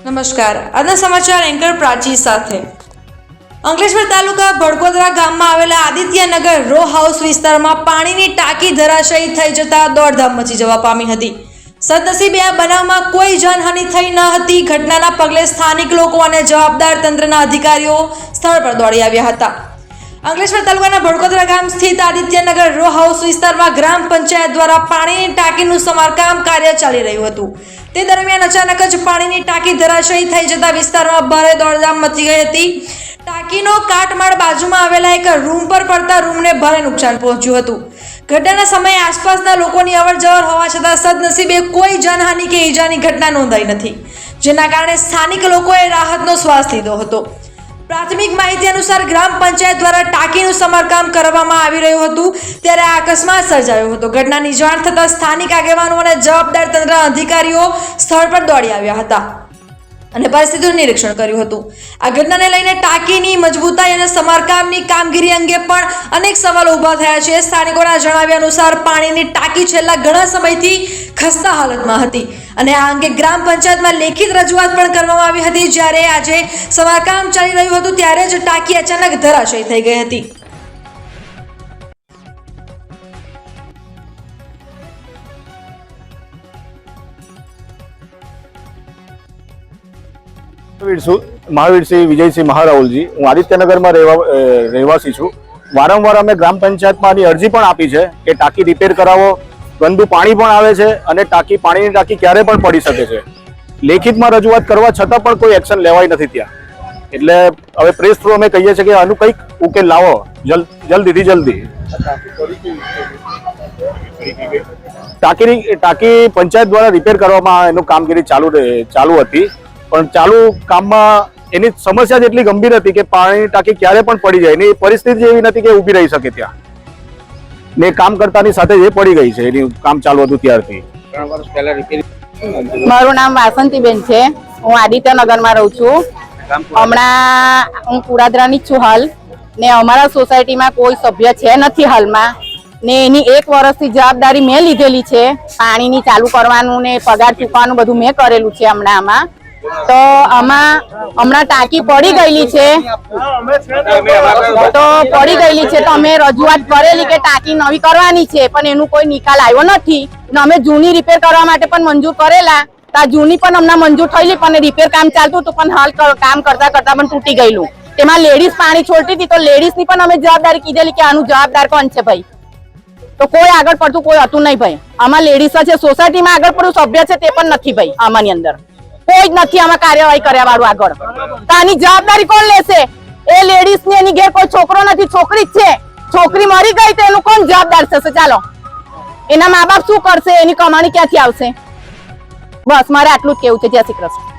નમસ્કાર, આજના સમાચાર એન્કર પ્રાચી સાથે। અંકલેશ્વર તાલુકા ભડકોદરા ગામમાં આવેલા આદિત્યનગર રો હાઉસ વિસ્તારમાં પાણીની ટાંકી ધરાશયી થઈ જતા દોડધામ મચી જવા પામી હતી। સદનસીબે આ બનાવમાં કોઈ જાનહાનિ થઈ ન હતી। ઘટનાના પગલે સ્થાનિક લોકો અને જવાબદાર તંત્રના અધિકારીઓ સ્થળ પર દોડી આવ્યા હતા। અંકલેશ્વર તાલુકાના ભડકોદરા ગામ સ્થિત આદિત્યનગર રો હાઉસ વિસ્તારમાં ગ્રામ પંચાયત દ્વારા પાણીની ટાંકીનું સમારકામ કાર્ય ચાલી રહ્યું હતું। તે દરમિયાન અચાનક જ પાણીની ટાંકી ધરાશયી થઈ જતા વિસ્તારમાં ભારે દોડધામ મચી ગઈ હતી। ટાંકીનો કાટમાળ બાજુમાં આવેલા એક રૂમ પર પડતા રૂમને ભારે નુકસાન પહોંચ્યું હતું। ઘટનાના સમયે આસપાસના લોકોની અવરજવર હોવા છતાં સદનસીબે કોઈ જાનહાનિ કે ઈજાની ઘટના નોંધાઈ નથી, જેના કારણે સ્થાનિક લોકોએ રાહતનો શ્વાસ લીધો હતો। પ્રાથમિક માહિતી અનુસાર ગ્રામ પંચાયત દ્વારા ટાંકીનું સમારકામ કરવામાં આવી રહ્યું હતું ત્યારે આ અકસ્માત સર્જાયો હતો। ઘટનાની જાણ થતાં સ્થાનિક આગેવાનો અને જવાબદાર તંત્રના અધિકારીઓ સ્થળ પર દોડી આવ્યા હતા અને પરિસ્થિતિનું નિરીક્ષણ કર્યું હતું। આ ઘટનાને લઈને ટાંકીની મજબૂતાઈ અને સમારકામની કામગીરી અંગે પણ અનેક સવાલો ઊભા થયા છે। સ્થાનિકોના જણાવ્યા અનુસાર પાણીની ટાંકી છેલ્લા ઘણા સમયથી ખસ્તા હાલતમાં હતી અને આ અંગે ગ્રામ પંચાયતમાં લેખિત રજૂઆત પણ કરવામાં આવી હતી। જ્યારે આજે સમારકામ ચાલી રહ્યું હતું ત્યારે જ ટાંકી અચાનક ધરાશયી થઈ ગઈ હતી। महावीर सिंह विजय सिंह महाराहुल जी हूँ आदित्यनगर में रहवासी छूँ। वारंवार अमे ग्राम पंचायत में अरजी पण आपी है कि टाँकी रिपेर करावो, गंदू पाणी पण आवे छे अने टाँकी पाणीनी टाँकी क्यारे पण पड़ी शके छे। लेखित में रजूआत करवा छतां पण कोई एक्शन लेवाय नथी त्यां एटले हवे प्रेस थ्रू अमे कहीए छीए के आनुं कंईक उकेल लावो जल्दीथी जल्दी। टाँकी पंचायत द्वारा रिपेर करवामां एनुं कामगीरी चालू हती पण चालू काम में एनी समस्या जेटली गंभीर थी कि पानी टाँकी क्यारे पण पड़ी जाए एनी परिस्थिति एवी नथी कि ऊभी रही सके त्यां ने काम करतानी साथे जे पड़ी गई छे एनी काम चालू हतुं त्यारथी। 3 वर्ष पहेला रिपेर मारू नाम वासंतीबेन छे, हूँ आदित्यनगर में रहूं छूं। हमणा हूँ पुरादरानी छूं हाल ने अमारा सोसायटी में कोई सभ्य छे नथी हाल में ने एनी 1 वर्षथी जवाबदारी मैं लीधेली छे। पाणीनी चालू करवानुं ने पगार चूकवानुं बधुं मैं करेलुं छे। हमणा आमां तो हमણાં टाँकी पड़ी गई है तो पड़ी गई है तो अमे रजूआत करेली के टाँकी नवी करवानी है पण एनु कोई निकाल आव्यो नथी ने अमे जूनी रिपेर करवा माटे पण मंजूर करेला तो जूनी पण हमना मंजूर थयेली पण रिपेर काम चालतुं तो पण हाल काम करता करता पण तूटी गयेलुं। तेमां लेडीज पाणी छोड़ती थी तो लेडीज नी पण अमे जवाबदारी कीधेली के आनु जवाबदार कोण छे भाई, तो कोई आगळ पड़तुं कोई हतुं नहीं भाई। आमां लेडीज छे सोसायटी में आगळ पड़तुं सभ्य छे ते पण नथी भाई। आमानी अंदर कोई नहीं आमा कार्यवाही कर्या वाळुं आगळ तो आनी जवाबदारी कोण लेशे? ए लेडीज ने एनी घेर कोई छोकरो नथी, छोकरी ज छे। छोकरी मरी गई तो एनु कोण जवाबदार थशे? चालो एना माँ बाप शुं करशे? एनी कमाणी क्यांथी आवशे? बस मारे आटલું જ કહેવું છે। जय श्री कृष्ण।